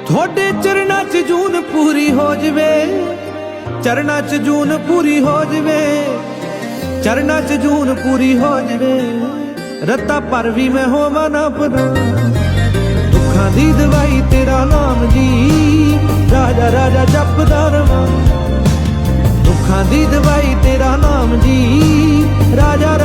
ਤੁਹਾਡੇ ਚਰਨਾਂ 'ਚ ਜੂਨ ਪੂਰੀ ਹੋ ਜਵੇ, ਚਰਨਾਂ 'ਚ ਜੂਨ ਪੂਰੀ ਹੋ ਜਵੇ, ਚਰਨਾਂ 'ਚ ਜੂਨ ਪੂਰੀ ਹੋ ਜਵੇ। ਰੱਤਾ ਭਰ ਵੀ ਮੈਂ ਹੋਵਾਂ ਨਾ ਪਨਾ, ਦੁੱਖਾਂ ਦੀ ਦਵਾਈ ਤੇਰਾ ਨਾਮ ਜੀ, ਰਾਜਾ ਰਾਜਾ ਜਪਦਾ ਰਵਾਂ। ਦੁੱਖਾਂ ਦੀ ਦਵਾਈ ਤੇਰਾ ਨਾਮ ਜੀ, ਰਾਜਾ